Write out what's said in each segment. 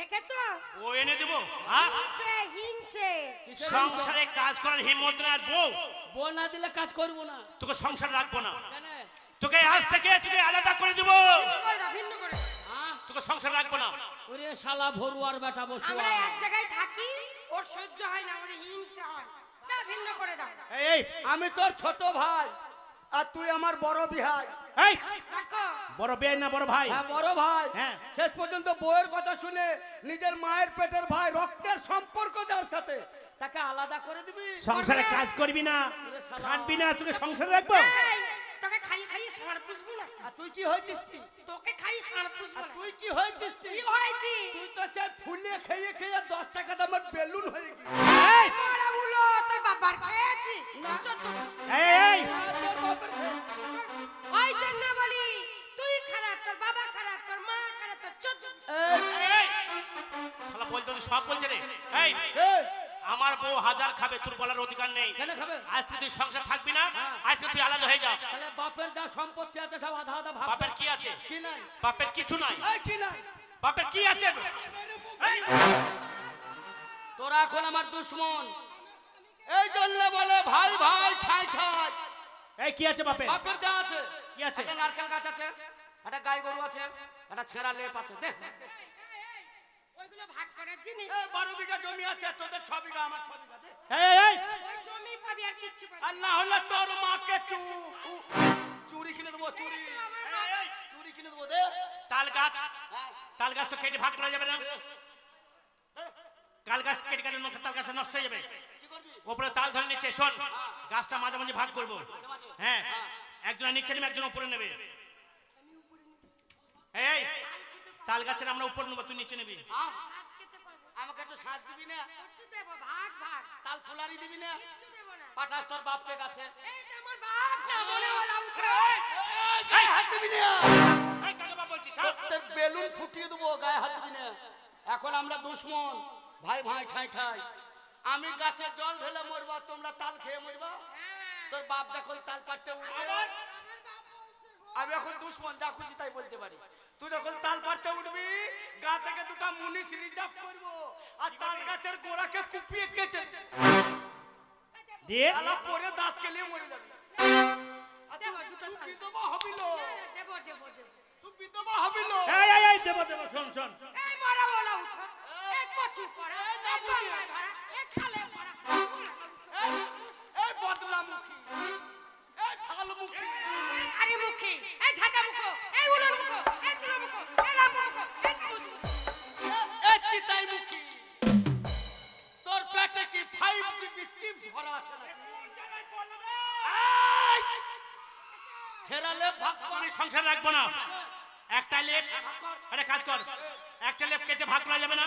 দেখেছো? ও এনে দেবো? হিংসে হিংসে। সংসারে কাজ করার হিম্মত না। বউ বউ না দিলে কাজ করবো না। তোকে সংসার রাখবো না। কেন? তোকে আজ থেকে তোকে আলাদা করে দেবো। ভিন্ন করে তোকে সংসার রাখবো না। ওরে শালা ভরুয়ার বেটা বসু। আমরা এক জায়গায় থাকি, ওর সহ্য হয় না, ওর হিংসা হয়, তা ভিন্ন করে দাও। এই আমি তোর ছোট ভাই আর তুই আমার বড় ভাই। এই দেখো বড় ভাই না বড় ভাই? হ্যাঁ বড় ভাই। হ্যাঁ। শেষ পর্যন্ত বউয়ের কথা শুনে নিজের মায়ের পেটের ভাই, রক্তের সম্পর্ক যার সাথে, তাকে আলাদা করে দিবি? সংসারে কাজ করবি না, খাটবি না, তোকে সংসার রাখবো? এই, তোকে খাইয়ে খাইয়ে ষাঁড় পুষবো না। আর তুই কি হয়েছিস? তোকে খাইয়ে ষাঁড় পুষবো আর না। তুই কি হয়েছিস? কি হয়েছি? তুই তো সে ফুলে খেয়ে খেয়ে 10 টাকা দামের বেলুন হয়ে গেছিস। এই বড় উলো তোর বাবার খেয়েছি না। এই তোর বাপের খেয়ে। ওই জন্য বলি তুই খারাপ, তোর বাবা খারাপ, তোর মা খারাপ, তোর চোদ্দ। এই, এই শালা বলতে তো সব বলছে রে। এই এই, আমার বউ হাজার খাবে, তোর বলার অধিকার নেই। কেন খাবে? আজকে তুই সংসার থাকবি না, আজকে তুই আলাদা হয়ে যা। তাহলে বাপের যা সম্পত্তি আছে সব আধা আধা ভাগ। বাপের কি আছে? কি নাই? বাপের কিছু নাই। এই কি নাই? বাপের কি আছে? এই, তোরা এখন আমার দুশ্মন। এই জন্য বলে ভাই ভাই ঠাই ঠাই। এই কি আছে বাপের? বাপের যা আছে, কি আছে? একটা নারকেল গাছ আছে, একটা গাই গরু আছে, একটা ছেঁড়া লেপ আছে। দে ওইগুলো ভাগ করার জিনিস। এই 12 বিঘা জমি আছে, তোদের 6 বিঘা, আমার 6 বিঘা। দে। এই ওই জমি পাবি আর কিচ্ছু পাবি আর না হলে তোর মাকে চুরি কিনে দেবো, চুরি চুরি কিনে দেবো। দে। তাল গাছ, তাল গাছ তো কেটে ভাগ করা যাবে না। কাল গাছ কেটে কাটে তাল গাছ নষ্ট হয়ে যাবে। কি করবি? উপরে তাল ধরে নিচ্ছে, শোন গাছটা মাঝে মাঝে ভাগ করবো। হ্যাঁ, একজন নিচে নেবে, একজন উপরে নেবে। এই তাল গাছের আমরা উপরে নেবো, তুই নিচে নেবি। শ্বাস খেতে পাবো। আমাকে একটু শ্বাস দিবি না? কিচ্ছু দেবো, ভাগ ভাগ। তাল ফুলারি দিবি না? কিচ্ছু দেবো না। পাঠাস তোর বাপকে গাছে। এইটা আমার বাপ না, মনে হলো উঠে। গায়ে হাত দিবি না? এই কাকে বাপ বলছিস? হ্যাঁ? তোর বেলুন ফুটিয়ে দেবো, গায়ে হাত দিবি না। এখন আমরা দুশ্মন, ভাই ভাই ঠাই ঠাই। আমি গাছে জল ঢেলে মরবা, তোমরা তাল খেয়ে মরবা। তোর বাপ যখন তাল পাড়তে উঠবে, আমি এখন দুশ্মন, যা খুশি তাই বলতে পারি। তুই যখন তাল পাড়তে উঠবি, গা থেকে দুটো মুনিশ রিজার্ভ করবো, আর তাল গাছের গোড়াকে কুপিয়ে কেটে দিয়ে আলা পরে দাঁত কেলিয়ে মরে যাবি। দেবো দুটো তুই থাল। বিধবা হবিল, দেবো দেবো দেবো। তুই বিধবা হবিল। এই দেবো দেবো, শোন শোন। এই মরা বলা উঠো। এই কচু পড়া, এই গঙ্গায় ভরা, এই খালে ভরা। এই বদলামুখী, এই থালমুখী, এই আরে মুখে, এই ঝাঁটা মুখো, এই উলন মুখো, এই চুলো মুখো, এই রাম মুখো, এই চামচ মুখো। এই চিতাই মুখী। তোর পেটে কি 5GB চিপস ভরা আছে নাকি? এই! ছেড়া লেপ ভাগ কর। আমি সংসার রাখবো না। একটা লেপ, ভাগ কর। একটা কাজ কর, একটা লেপ কেটে ভাগ করা যাবে না।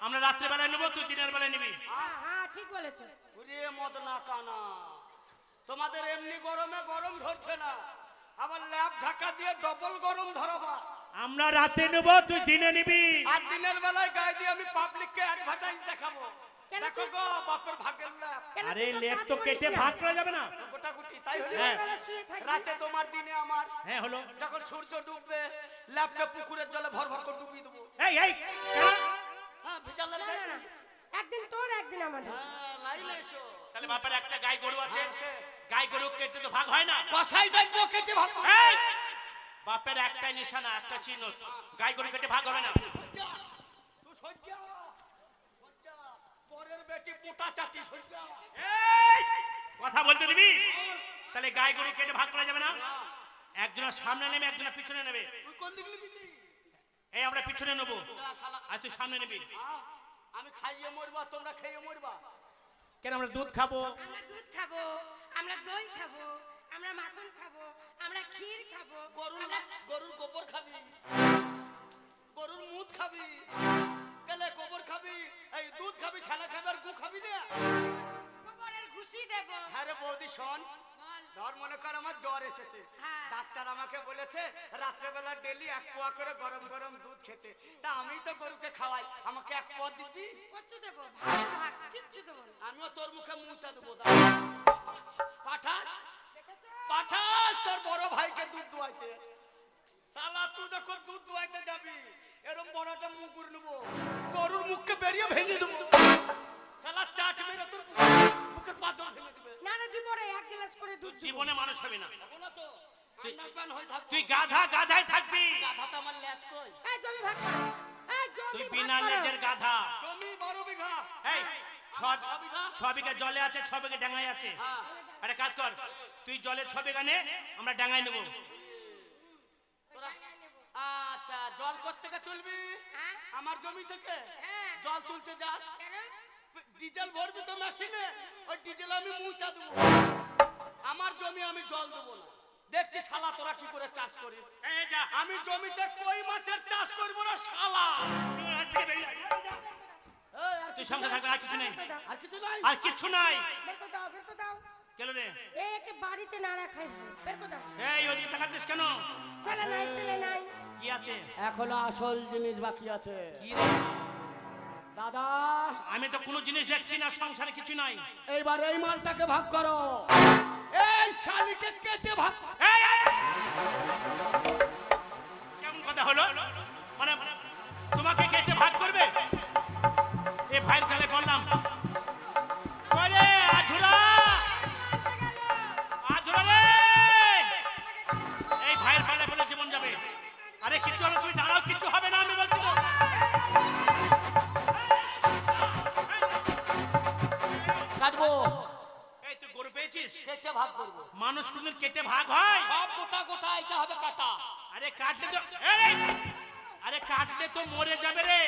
আমরা রাত্রে বেলায় নেবো, তুই দিনের বেলায় নিবি। হ্যাঁ ঠিক বলেছো। ওরে মদনা কানা, তোমাদের এমনি গরমে গরম ধরছে না, আবার ল্যাপ ঢাকা দিয়ে ডবল গরম ধরবা। আমরা রাতে নেবো, তুই দিনে নিবি। আর দিনের বেলায় গায়ে দিয়ে আমি পাবলিককে অ্যাডভার্টাইজ দেখাবো। কেন দেখো গো বাপের ভাগের ল্যাপ। কেন আরে তুই তো লেপ কাজ তো করিস কেটে না? ভাগ করা যাবে না। গোটাগুটি তাই হলো। হ্যাঁ। বেলা শুয়ে থাকবি। রাতে তোমার দিনে আমার। হ্যাঁ হলো। যখন সূর্য ডুববে, ল্যাপটা পুকুরের জলে ভর ভর করে ডুবিয়ে দেবো। এই কেন? হ্যাঁ ভিজাল না, না, না। একদিন তোর একদিন আমাদের। হ্যাঁ লাইলে এসো। তাহলে বাপের একটা গাই গরু আছে, আছে। গাই গরু কেটে তো ভাগ হয় না। কসাই দেখবো কেটে ভাগ করবো। এই! বাপের একটাই নিশানা, একটা চিহ্ন, গাই গরু কেটে ভাগ হবে না। তুই সজ্জা, সজ্জা, পরের বেটি পোটা চাটি সজ্জা। এই! কথা বলতে দিবি? তাহলে গাই গরু কেটে ভাগ করা যাবে না। একজনের সামনে নেবে, একজনের পিছনে নেবে। তুই কোন দিক নিবি? এই আমরা পিছনে নেবো, না, শালা। আর তুই সামনে নিবি। আমি খাইয়ে মরবা, তোমরা খেয়ে মরবা। কেন? আমরা দুধ খাবো। আমরা দুধ খাবো, আমরা দই খাবো, আমরা মাখন খাবো, আমরা ক্ষীর খাবো। গরুর গোবর খাবি, গরুর মুদ খাবি, কেলে গোবর খাবি, এই দুধ খাবি, ছানা খাবি, আর গু খাবি না। গোবরের ঘুষি দেবো। হ্যাঁ রে বৌদি শোন, বল। ধর মনে কর আমার জ্বর এসেছে, হ্যাঁ। ডাক্তার আমাকে বলেছে রাত্রেবেলা ডেলি 1 পোয়া করে গরম গরম দুধ খেতে। তা আমি তো গরুকে খাওয়াই, আমাকে 1 পোয়া দিবি? কচু দেবো, ভাত ভাত, কিচ্ছু দেবো না। আমিও তোর মুখে মুটা দেবো। পাঠাস পাঠাস তোর বড় ভাইকে দুধ দুয়াইতে। শালা তুই যখন দুধ দুয়াইতে যাবি, এরম বড় একটা মুকুর নেবো, গরুর মুখকে বেরিয়ে ভেঙে দেবো। শালা চাট মেরে তোর বুকের পাথর ভেঙে দিবে। না না দিব রে, এক গ্লাস করে দুধ দিব। জীবনে মানুষ হবে না। বলো তো, আন্ডারপ্যান্ট হয়ে থাকবো। তুই গাধা, গাধাই থাকবি। গাধাটা আমার ল্যাজ কই? এই জমি ভাগ কর, এই জমি তুই ভাগ বিনা করো। লেজের গাধা। জমি 12 বিঘা। এই আমার 6 বিঘা। 6 বিঘা জলে আছে, 6 বিঘা ডাঙায় আছে। হ্যাঁ। আরে কাজ কর, তুই জলে 6 বিঘা নে, আমরা ডাঙায় নেব। তোরা আচ্ছা জল কোত্থেকে তুলবি? হ্যাঁ? আমার জমি থেকে হ্যাঁ। জল তুলতে যাস? কেন? ডিজেল ভরবি তো মেশিনে, ওই ডিজেল আমি মুইটা দেবো। আমার জমি আমি জল দেবো না। দেখছি শালা তোরা কি করে চাষ করিস। এই যা, আমি জমিতে কই মাছের চাষ করবো না শালা। তুই হাত থেকে বেরিয়ে আয়। তুই সঙ্গে থাকবে, আর কিছু নেই, আর কিছু নাই। আর কিছু নাই। বের করে দাও, বের করে দাও। কেন রে? একে বাড়িতে না রাখাই ভালো। বের করে দাও। এই ওদিকে তাকাচ্ছিস কেন? ছেলে নাই, পেলে নাই। কি আছে? এখনো আসল জিনিস বাকি আছে। কি রে? দাদা আমি তো কোনো জিনিস দেখছি না, সংসারে কিছু নাই। এইবার এই মালটাকে ভাগ করো, এই শালিকে কেটে ভাগ করো। এই, এই, এই! কেমন কথা হলো? মানে তোমাকে কেটে ভাগ করবে? এ ভাইয়ের গালে বললাম, কই রে আঝুরা, আঝুরা রে! এই ভাইয়ের পালে বলে জীবন যাবে। আরে কিছু হলো, তুই দাঁড়াও, কিছু হবে না, আমি বলছি তো। কাটবো, এই তুই গরু পেয়েছিস? কেটে ভাগ করবো। মানুষ কোনদিন কেটে ভাগ হয়? সব গোটা গোটা এটা হবে কাটা। আরে কাটলে তো, আরে কাটলে তো মরে যাবে রে।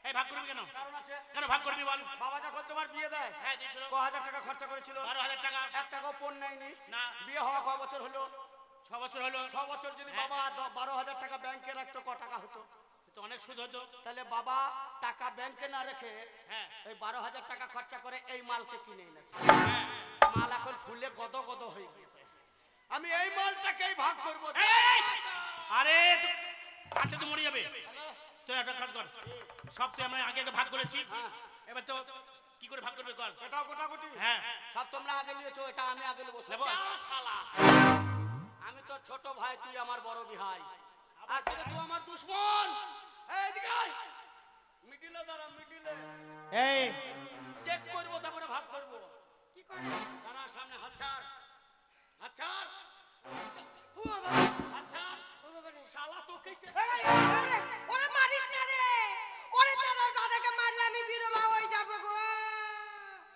এই ভাগ করবি কেন? কারণ আছে। কেন ভাগ করবি বল? বাবা যখন তোমার বিয়ে দেয় হ্যাঁ দিয়েছিল। 1000 টাকা খরচা করেছিল, 12,000 টাকা। 1 টাকাও পণ নেয়নি। না। বিয়ে হওয়া কয় বছর হলো? 6 বছর হলো। 6 বছর যদি বাবা 12,000 টাকা ব্যাংকে রাখতো ক টাকা হতো? তো অনেক সুদ হতো। তাহলে বাবা টাকা ব্যাংকে না রেখে হ্যাঁ এই 12,000 টাকা খরচা করে এই মালকে কিনে এনেছে। হ্যাঁ। মাল এখন ফুলে গদ গদ হয়ে গেছে। আমি এই মালটাকেই ভাগ করবো। এই! আরে তো কাটলে তো মরে যাবে। তুই একটা কাজ কর, সব তুই আমরা আগে আগে ভাগ করেছি, হ্যাঁ। এবার তো কি করে ভাগ করবে কর। এটাও গোটাগুটি। হ্যাঁ। সব তোমরা আগে নিয়েছো, এটা আমি আগে নেবো। নেবো? যা শালা। আমি তোর ছোট ভাই, তুই আমার বড় ভাই। আজ থেকে তুই আমার দুশমন। এই এদিকে আয়। মিডিলে দাঁড়া, মিডিলে এই চেক করবো, তারপরে ভাগ করবো। কি করে? দাঁড়া, সামনে হাত ছাড়, হাত ছাড়, ও বাবা, হাত ছাড়। ও বাবা রে। শালা তোকে ওরে, ওরে মারিস না রে। ওরে তোর দাদাকে মারলে আমি বিধবা হয়ে যাব গো।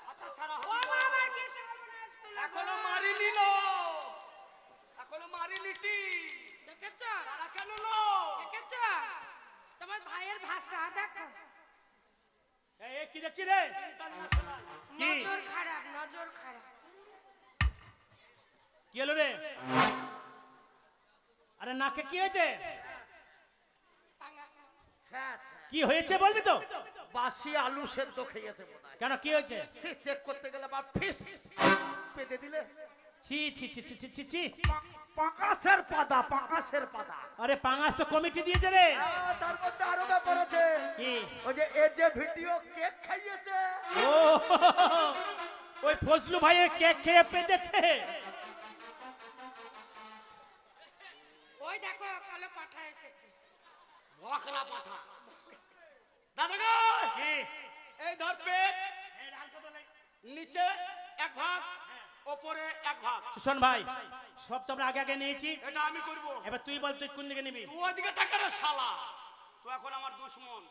হাত ছাড়া। ও আমার কি সর্বনাশ হলো গো। এখনো মারিনি লো, এখনো মারিনি টি। দেখেছো? তারা কেন লো? দেখেছো? তোমার ভাইয়ের ভাষা দেখো। এই কি দেখছি রে? কি? নজর খারাপ, নজর খারাপ। কি হলো রে? আরে নাকে কি হয়েছে? কি হয়েছে বলবি তো? বাসি আলু সেদ্ধ খেয়েছে বোধহয়। কেন কি হয়েছে? চেক করতে গেলে বা ফিস পেতে দিলে ছি ছি ছি ছি ছি ছি ছি। পাকাশের পাতা, পাকাশের পাতা। আরে পাঙাশ তো কমিটি দিয়েছে রে। তার মধ্যে আরো ব্যাপার আছে, কি? ওই যে এর যে ভিডিও কেক খাইয়েছে, ও ওই ফজলু ভাইয়ের কেক খেয়ে পেতেছে। ওই দেখো কালো পাঠা এসেছে। ভকরা পাঠা। দাদা গো, কি? এই ধর পেট, এই ডাল কত লাগে? নিচে 1 ভাগ, ওপরে 1 ভাগ। শোন ভাই, সব তো আমরা আগে আগে নিয়েছি, এটা আমি করব। এবার তুই বল তুই কোন দিকে নিবি? তুই ওইদিকে তাকা রে শালা, তুই এখন আমার দুশমন।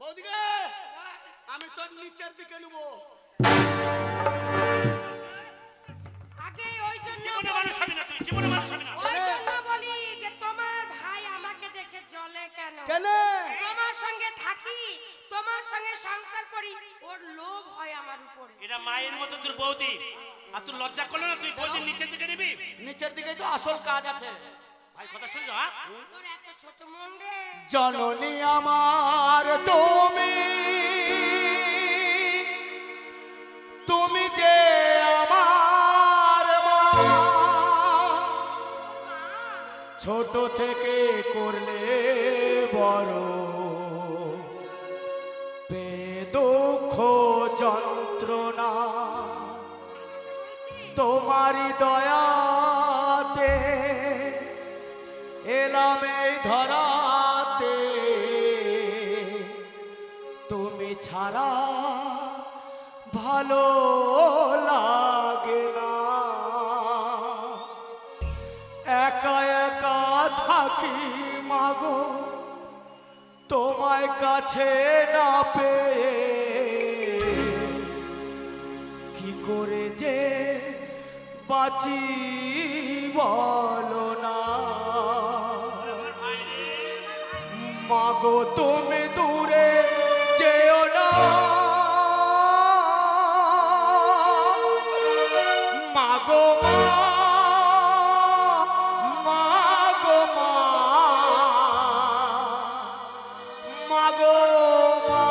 বৌদিকে আমি তোর নিচের দিকে নেব। আগে ওই জন্য জীবনে মানুষ হবি না তুই, জীবনে মানুষ হবি না। ওই জন্য বলি যে তোমার ভাই আমাকে দেখে জ্বলে কেন? কেন? তোমার সঙ্গে থাকি, তোমার সঙ্গে সংসার করি, ওর লোভ হয় আমার উপরে। এটা মায়ের মতো তোর বৌদি, আর তুই লজ্জা করলো না? তুই বৌদির নিচের দিকে নিবি? নিচের দিকেই তো আসল কাজ আছে। ভাই কথা শুনছো? হ্যাঁ তোর এত ছোট মন রে। জননী আমার তুমি, তুমি যে আমার মা, ছোট থেকে করলে বড়, দুঃখ যন্ত্রণা তোমারই দয়াতে এলাম এই ধরা ছাড়া ভালো লাগে না, একা একা থাকি মাগো তোমায় কাছে না পেয়ে, কি করে যে বাঁচি বলো না। মাগো তুমি দূরে যেও না, মাগো মা, মাগো মা, মাগো মা,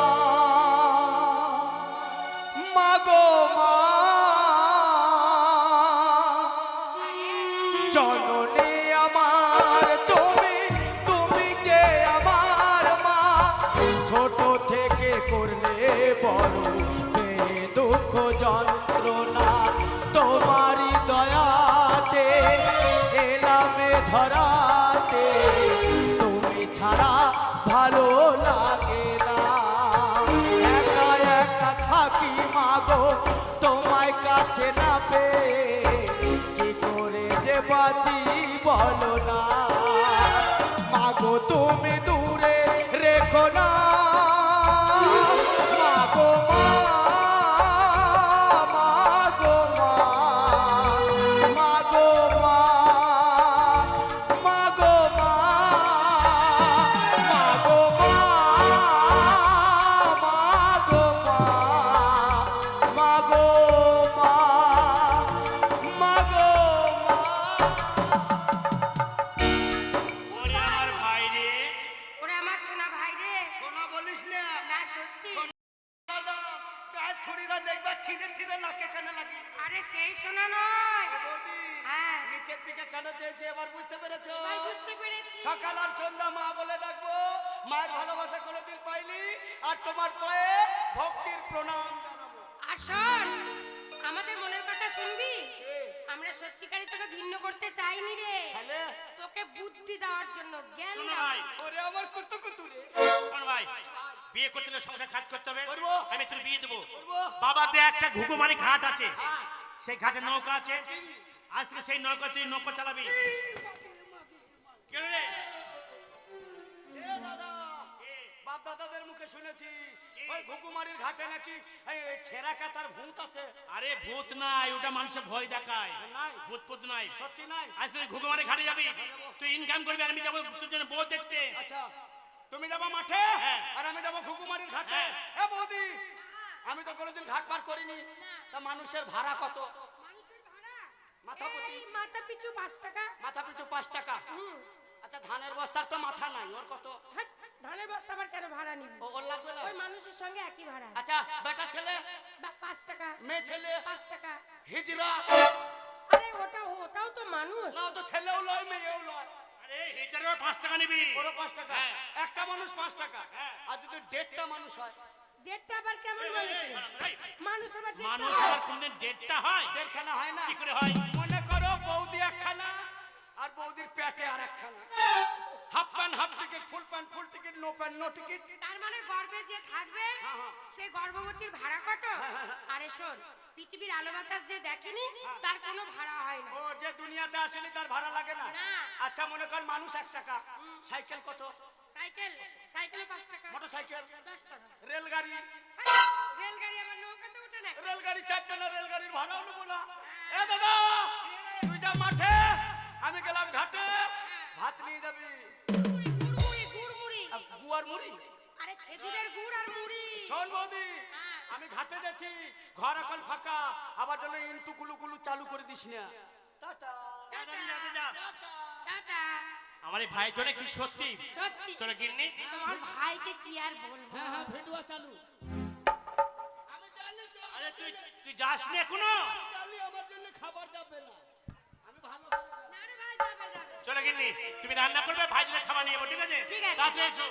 মাগো মা, জননী আমার তুমি, তুমি যে আমার মা, ছোট থেকে করলে বড় এই দুঃখ যন্ত্রণা, তোমারই দয়াতে এলামে ধরাতে, তুমি ছাড়া ভালো লাগে না, একা একা থাকি মাগো তোমায় কাছে না পেয়ে, কি করে যে বাঁচি বলো না। মাগো তুমি দূরে রেখো না, মাগো মা, মাগো মা, মাগো মা, মাগো মা, মাগো মা, মাগো মা, মাগো মা, মাগো মা। ওরে আমার ভাই রে, ওরে আমার সোনা ভাই রে। সোনা বলিস না, না সত্যি। দাদা কাজ ছুরিরা দেখবা ছিঁড়ে ছিঁড়ে নাকে কানে লাগে। আরে সেই সোনা নয়। বৌদি হ্যাঁ নিচের দিকে কেন চেয়েছে এবার বুঝতে পেরেছো? এবার বুঝতে পেরেছি। সকাল আর সন্ধ্যা মা বলে ডাকবো, মায়ের ভালোবাসা কোনোদিন পাইনি, আর তোমার পায়ে ভক্তির প্রণাম জানাবো। আর শোন, আমাদের মনের কথা শুনবি? আমরা সত্যিকারই তোকে ভিন্ন করতে চাইনি রে, তাহলে তোকে বুদ্ধি দেওয়ার জন্য, জ্ঞান শোনো দেওয়ার ভাই, জন্য। ওরে আমার কুতু কুতু রে। শোন ভাই, বিয়ে করতে হলে সংসার কাজ করতে হবে। করবো। আমি তোর বিয়ে দেবো। করবো। বাবাতে একটা ঘুঘুমারি ঘাট আছে, হ্যাঁ। সেই ঘাটে নৌকা আছে, আজকে সেই নৌকা তুই নৌকা চালাবি। কেন রে? এ দাদা, বাপ দাদাদের মুখে শুনেছি ওই ঘুঘুমারির ঘাটে নাকি এই ছেঁড়া কাতার ভূত আছে। আরে ভূত নাই, ওটা মানুষের ভয় দেখায়। নাই। ভূত ফুত নাই। সত্যি নাই? আজ তুই ঘুঘুমারি ঘাটে যাবি, তুই ইনকাম করবি, আর আমি যাবো তোর জন্য বউ দেখতে। আচ্ছা, তুমি যাবো মাঠে হ্যাঁ। আর আমি যাবো ঘুঘুমারির ঘাটে। এ বৌদি, আমি তো কোনোদিন ঘাট পার করিনি, তা মানুষের ভাড়া কত? মানুষের ভাড়া মাথা প্রতি? এই মাথা পিছু 5 টাকা। মাথা পিছু 5 টাকা। হুম। আচ্ছা, ধানের বস্তার তো মাথা নাই, ওর কত? হাট, ধানের বস্তা আবার কেন ভাড়া নিবি? ওর লাগবে না? ওই মানুষের সঙ্গে একই ভাড়া। আচ্ছা, বেটা ছেলে, 5 টাকা। মেয়ে ছেলে, 5 টাকা। হিজড়া, আরে ওটাও তো মানুষ। না তো ছেলেও লয় মেয়েও লয়, আরে হিজারেও 5 টাকা নিবি। ওরও 5 টাকা। হ্যাঁ। একটা মানুষ 5 টাকা। হ্যাঁ। আর যদি 1.5টা মানুষ হয়? ডেটটা আবার কেমন বলেছে? মানুষ আবার ডেটটা মানুষ হয়? আর কোনদিন ডেটটা হয়? 1.5খানা হয় না? কি করে হয়? মনে করো বৌদি একখানা আর বৌদির পেটে আর একখানা, half pant half ticket, full pant full ticket, no pant no ticket. তার মানে গর্ভে যে থাকবে হ্যাঁ, হ্যাঁ। সেই গর্ভবতীর ভাড়া কত? আরে শোন, পৃথিবীর আলো বাতাস যে দেখেনি তার কোনো ভাড়া হয় না। ও যে দুনিয়াতে আসেনি তার ভাড়া লাগে না? না। আচ্ছা, মনে কর মানুষ 1 টাকা, সাইকেল কত? সাইকেলে 5 টাকা। মোটরসাইকেল, 10 টাকা। রেলগাড়ি, রেলগাড়ি আবার নৌকাতে ওঠে না। রেলগাড়ি চাপবে না, রেলগাড়ির ভাড়াও নেবো না। এ দাদা, তুই যা মাঠে, আমি গেলাম ঘাটে, ভাত নিয়ে যাবি। গুড়মুড়ি। গুয়ার মুড়ি? আরে খেজুরের গুড় আর মুড়ি। শোন বৌদি, হ্যাঁ। আমি ঘাটে যাচ্ছি, ঘর এখন ফাঁকা, আবার জন্য ইন্টু কুলু কুলু চালু করে দিস না। টাটা। টাটা। আমার এই ভাইয়ের জন্য কি সত্যি? সত্যি। চলো গিন্নি। তোমার ভাইকে কি আর বলবো? হ্যাঁ, ভিডিও চালু। আমি জানি তো, আরে তুই যাস না এখনো? আমি জানি আমার জন্য খাবার যাবে না, আমি ভালো করে জানি। না রে ভাই, যাবে। চলো গিন্নি, তুমি রান্না করবে, ভাই জন্য খাবার নিয়ে যাবো, ঠিক আছে? ঠিক আছে। তাড়াতাড়ি এসো।